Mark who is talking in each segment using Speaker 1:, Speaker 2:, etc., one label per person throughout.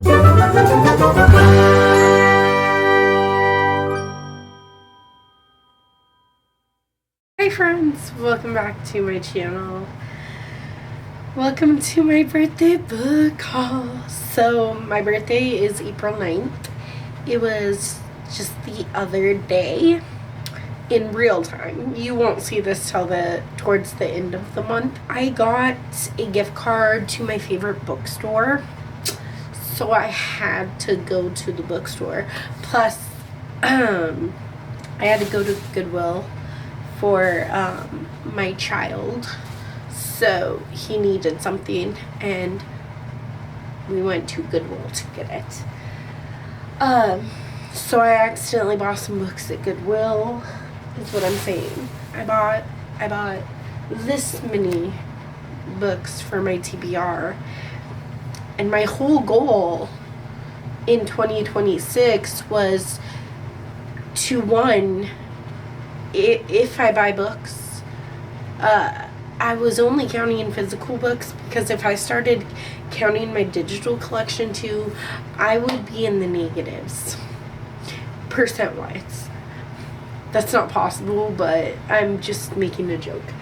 Speaker 1: Hi friends, welcome back to my channel. Welcome to my birthday book haul. So my birthday is April 9th. It was just the other day in real time. You won't see this till towards the end of the month. I got a gift card to my favorite bookstore. So I had to go to the bookstore. Plus, I had to go to Goodwill for my child. So he needed something and we went to Goodwill to get it. So I accidentally bought some books at Goodwill, is what I'm saying. I bought this many books for my TBR. And my whole goal in 2026 was to, one, if I buy books, I was only counting physical books, because if I started counting my digital collection too, I would be in the negatives, percent-wise. That's not possible, but I'm just making a joke.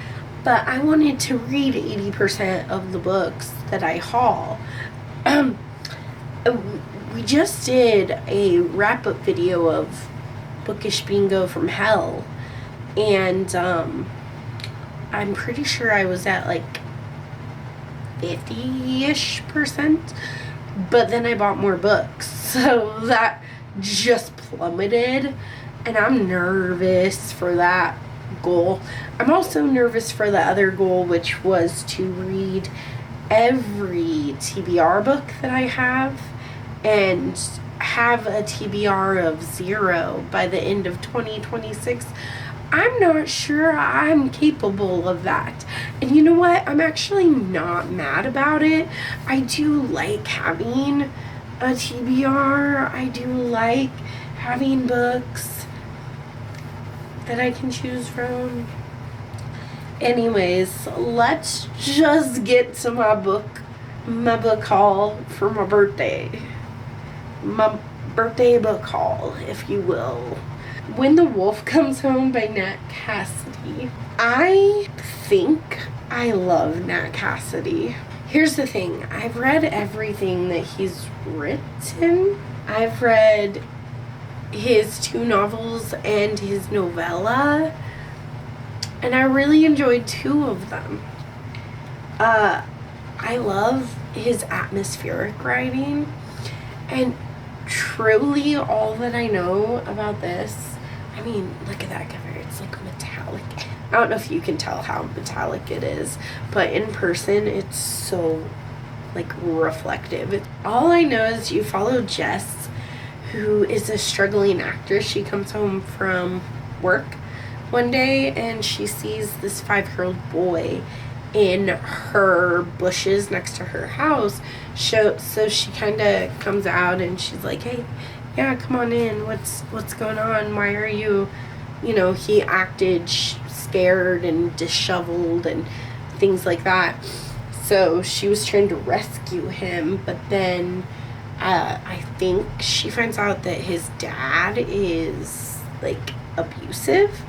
Speaker 1: But I wanted to read 80% of the books that I haul. We just did a wrap-up video of Bookish Bingo from Hell, and I'm pretty sure I was at like 50-ish%, but then I bought more books, so that just plummeted, and I'm nervous for that goal. I'm also nervous for the other goal, which was to read every TBR book that I have and have a TBR of 0 by the end of 2026. I'm not sure I'm capable of that. And you know what? I'm actually not mad about it. I do like having a TBR. I do like having books that I can choose from. Anyways, let's just get to my book haul for my birthday. My birthday book haul, if you will. When the Wolf Comes Home by Nat Cassidy. I think I love Nat Cassidy. Here's the thing. I've read everything that he's written. I've read his 2 novels and his novella, and I really enjoyed 2 of them. I love his atmospheric writing, and truly all that I know about this, I mean, look at that cover. It's like metallic. I don't know if you can tell how metallic it is, but in person it's so like reflective. All I know is you follow Jess, who is a struggling actress. She comes home from work one day and she sees this 5-year-old boy in her bushes next to her house. So she kind of comes out and she's like, hey, yeah, come on in. What's going on? Why are you, he acted scared and disheveled and things like that. So she was trying to rescue him, but then I think she finds out that his dad is like abusive.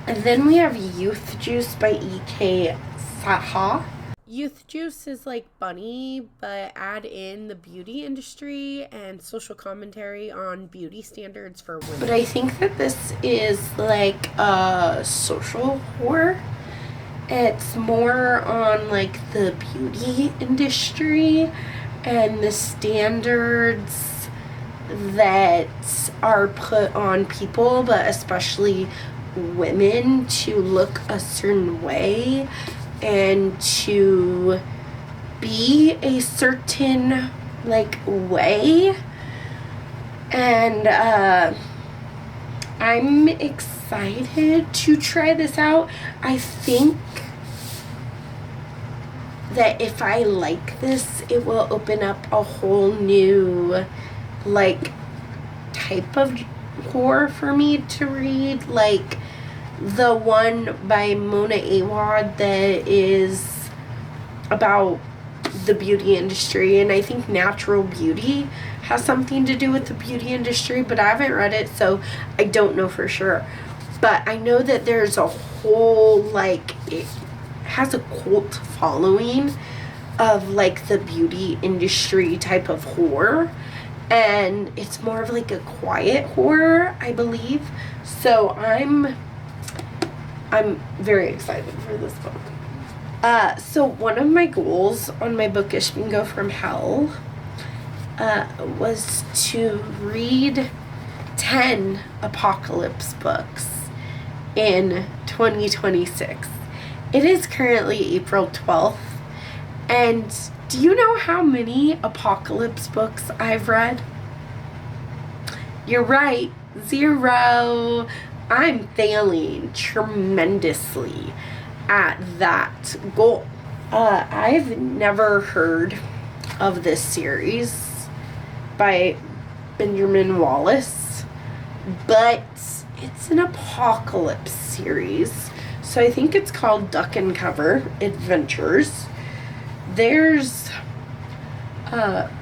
Speaker 1: And then we have Youth Juice by E.K. Saha. Youth Juice is like Bunny, but add in the beauty industry and social commentary on beauty standards for women. But I think that this is like a social horror. It's more on like the beauty industry and the standards that are put on people, but especially women, to look a certain way and to be a certain like way. And I'm excited to try this out. I think that if I like this, it will open up a whole new like type of horror for me to read, like the one by Mona Awad that is about the beauty industry, and I think natural beauty has something to do with the beauty industry, but I haven't read it, so I don't know for sure. But I know that there's a whole, like, it has a cult following of, like, the beauty industry type of horror, and it's more of like a quiet horror, I believe. So I'm very excited for this book. So one of my goals on my bookish bingo from hell was to read 10 apocalypse books in 2026. It is currently April 12th, and do you know how many apocalypse books I've read? You're right, 0. I'm failing tremendously at that goal. I've never heard of this series by Benjamin Wallace, but it's an apocalypse series, so I think it's called Duck and Cover Adventures. There's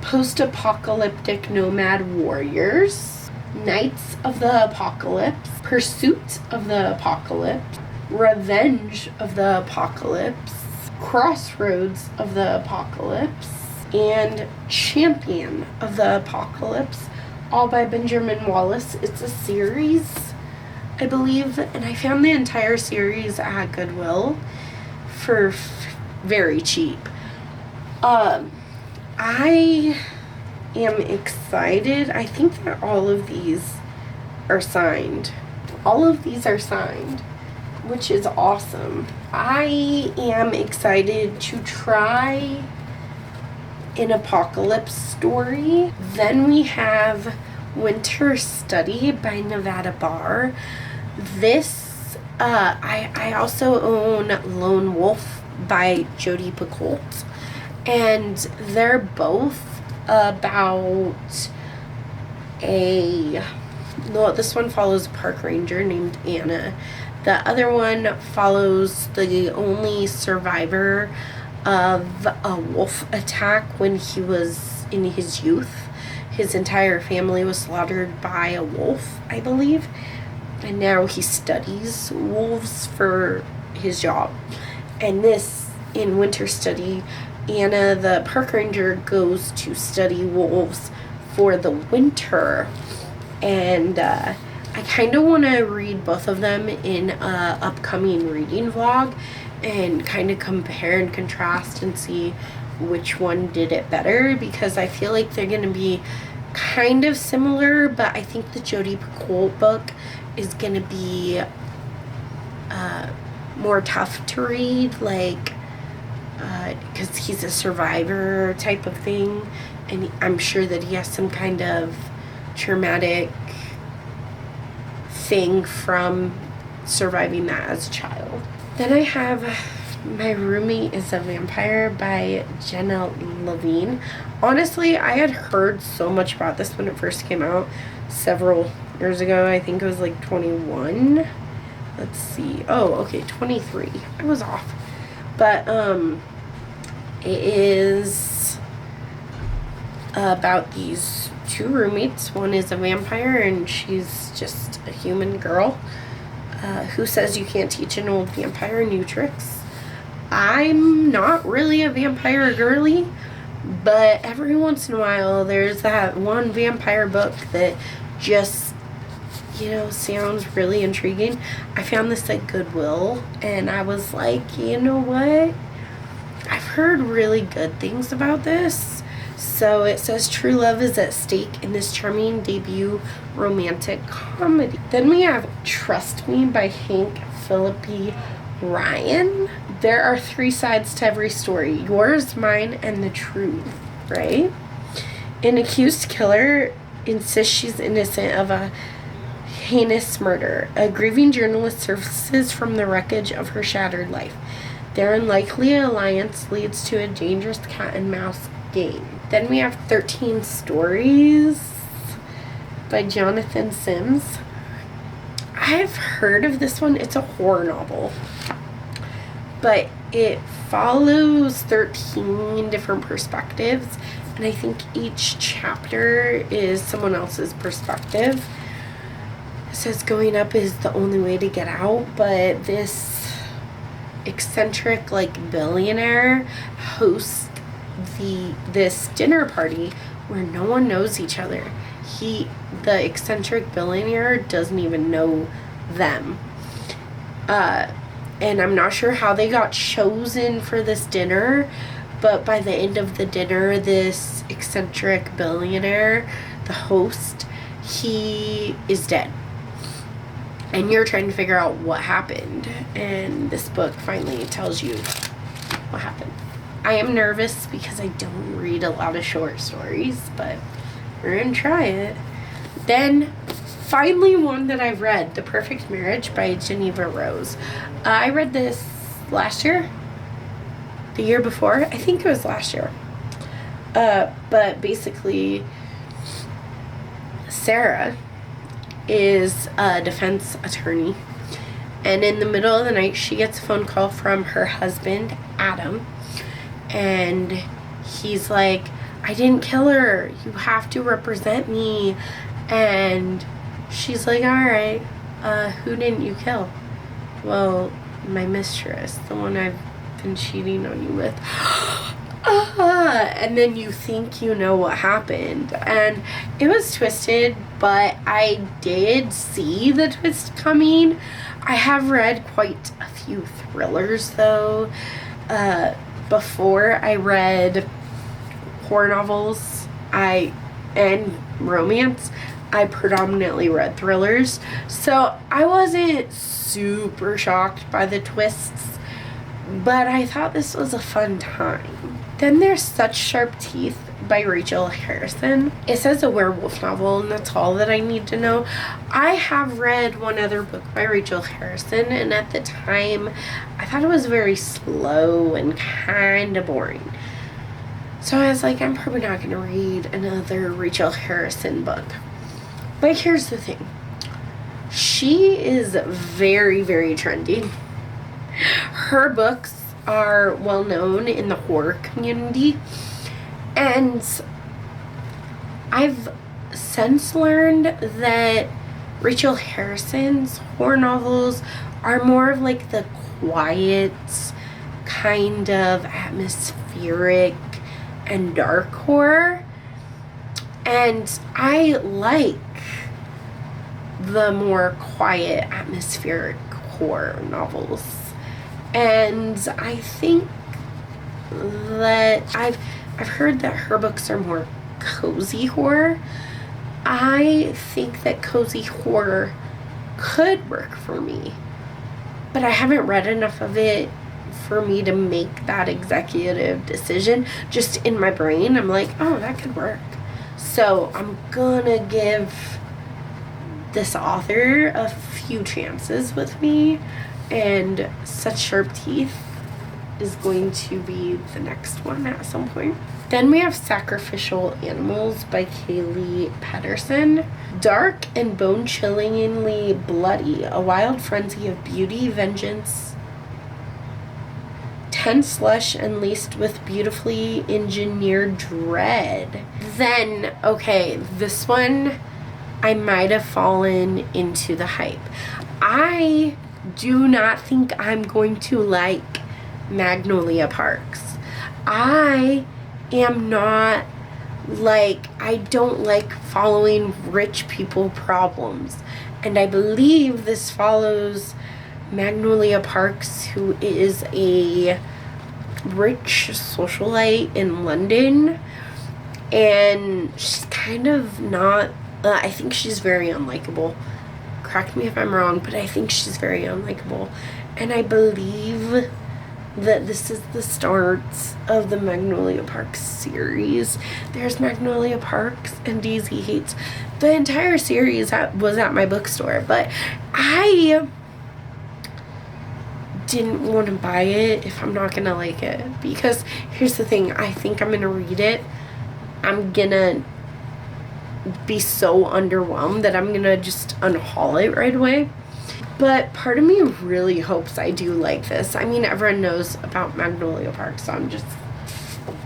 Speaker 1: post-apocalyptic nomad warriors, Knights of the Apocalypse, Pursuit of the Apocalypse, Revenge of the Apocalypse, Crossroads of the Apocalypse, and Champion of the Apocalypse, all by Benjamin Wallace. It's a series, I believe, and I found the entire series at Goodwill for very cheap. I am excited. I think that all of these are signed. All of these are signed, which is awesome. I am excited to try an apocalypse story. Then we have Winter Study by Nevada Barr. This, I also own Lone Wolf by Jodi Picoult, and they're both about this one follows a park ranger named Anna. The other one follows the only survivor of a wolf attack when he was in his youth. His entire family was slaughtered by a wolf, I believe, and now he studies wolves for his job. And this, in Winter Study, Anna, the park ranger, goes to study wolves for the winter, and I kind of want to read both of them in a upcoming reading vlog and kind of compare and contrast and see which one did it better, because I feel like they're going to be kind of similar, but I think the Jodi Picoult book is going to be more tough to read, like, because he's a survivor type of thing, and I'm sure that he has some kind of traumatic thing from surviving that as a child. Then I have My Roomie is a Vampire by Jenna Levine. Honestly, I had heard so much about this when it first came out several years ago. I think it was like 21. Let's see. Oh, okay, 23. I was off. But it is about these two roommates. One is a vampire, and she's just a human girl who says you can't teach an old vampire new tricks. I'm not really a vampire girly, but every once in a while there's that one vampire book that just, sounds really intriguing. I found this at Goodwill, and I was like, you know what? I've heard really good things about this. So it says true love is at stake in this charming debut romantic comedy. Then we have Trust Me by Hank Philippi Ryan. There are 3 sides to every story: yours, mine, and the truth, right? An accused killer insists she's innocent of a heinous murder. A grieving journalist surfaces from the wreckage of her shattered life. Their unlikely alliance leads to a dangerous cat and mouse game. Then we have 13 Stories by Jonathan Sims. I've heard of this one. It's a horror novel, but it follows 13 different perspectives, and I think each chapter is someone else's perspective. It says going up is the only way to get out, but this eccentric like billionaire hosts this dinner party where no one knows each other. The eccentric billionaire doesn't even know them. And I'm not sure how they got chosen for this dinner, but by the end of the dinner, this eccentric billionaire, the host, he is dead. And you're trying to figure out what happened. And this book finally tells you what happened. I am nervous because I don't read a lot of short stories, but we're going to try it. Then, finally, one that I've read, The Perfect Marriage by Geneva Rose. I read this last year, the year before. I think it was last year. But basically, Sarah is a defense attorney. And in the middle of the night, she gets a phone call from her husband, Adam. And he's like, I didn't kill her. You have to represent me. And she's like, all right, who didn't you kill? Well, my mistress, the one I've been cheating on you with. And then you think you know what happened. And it was twisted, but I did see the twist coming. I have read quite a few thrillers, though. Before I read horror novels and romance, I predominantly read thrillers. So I wasn't super shocked by the twists, but I thought this was a fun time. Then there's Such Sharp Teeth by Rachel Harrison. It says a werewolf novel, and that's all that I need to know. I have read one other book by Rachel Harrison, and at the time, I thought it was very slow and kind of boring. So I was like, I'm probably not going to read another Rachel Harrison book. But here's the thing. She is very, very trendy. Her books are well known in the horror community. And I've since learned that Rachel Harrison's horror novels are more of like the quiet, kind of atmospheric and dark horror. And I like the more quiet, atmospheric horror novels. And I think that I've heard that her books are more cozy horror. I think that cozy horror could work for me, but I haven't read enough of it for me to make that executive decision. Just in my brain, I'm like, oh, that could work. So I'm gonna give this author a few chances with me, and Such Sharp Teeth is going to be the next one at some point. Then we have Sacrificial Animals by Kaylee Patterson. Dark and bone-chillingly bloody, a wild frenzy of beauty, vengeance, tense, lush, and laced with beautifully engineered dread. Then, okay, this one, I might have fallen into the hype. I do not think I'm going to like Magnolia Parks. I am not like, I don't like following rich people problems. And I believe this follows Magnolia Parks, who is a rich socialite in London. And she's kind of not, I think she's very unlikable. Correct me if I'm wrong, but I think she's very unlikable. And I believe that this is the start of the Magnolia Parks series. There's Magnolia Parks and Daisy Hates. The entire series was at my bookstore, but I didn't want to buy it if I'm not gonna like it. Because here's the thing, I think I'm gonna read it. I'm gonna be so underwhelmed that I'm gonna just unhaul it right away. But part of me really hopes I do like this. I mean, everyone knows about Magnolia Park, so I'm just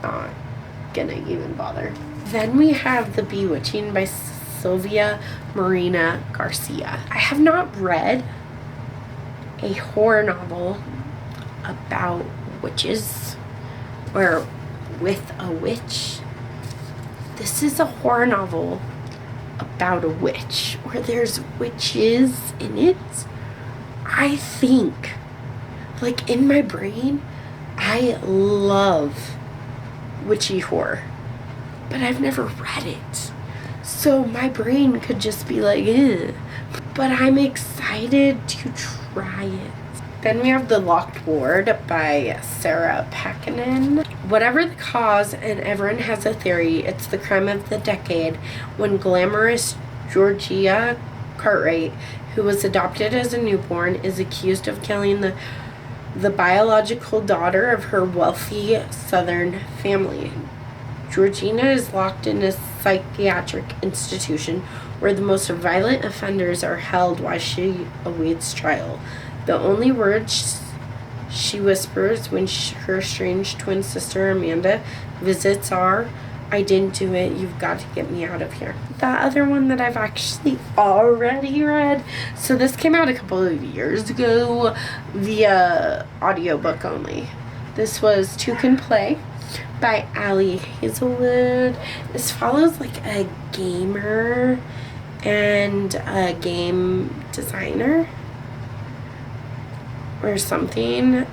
Speaker 1: not gonna even bother. Then we have The Bewitching by Sylvia Marina Garcia. I have not read a horror novel about witches or with a witch. This is a horror novel about a witch where there's witches in it. I think, like, in my brain, I love witchy horror, but I've never read it. So my brain could just be like, ugh. But I'm excited to try it. Then we have The Locked Ward by Sarah Packanen. Whatever the cause, and everyone has a theory, it's the crime of the decade when glamorous Georgia Cartwright, who was adopted as a newborn, is accused of killing the biological daughter of her wealthy Southern family. Georgina is locked in a psychiatric institution where the most violent offenders are held while she awaits trial. The only words she whispers when her strange twin sister Amanda visits are, "I didn't do it, you've got to get me out of here." That other one that I've actually already read, so this came out a couple of years ago via audiobook only. This was Two Can Play by Ali Hazelwood. This follows like a gamer and a game designer or something,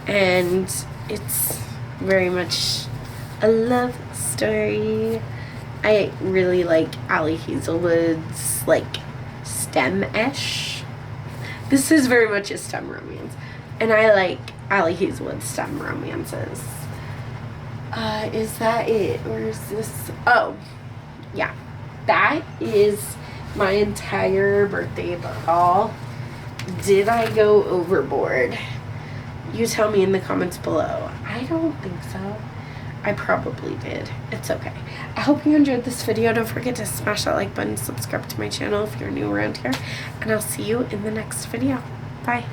Speaker 1: and it's very much a love story. I really like Ali Hazelwood's like STEM-ish. This is very much a STEM romance, and I like Ali Hazelwood's STEM romances. Is that it, or is this? Oh, yeah, that is my entire birthday book haul. Did I go overboard? You tell me in the comments below. I don't think so. I probably did. It's okay. I hope you enjoyed this video. Don't forget to smash that like button, subscribe to my channel if you're new around here, and I'll see you in the next video. Bye.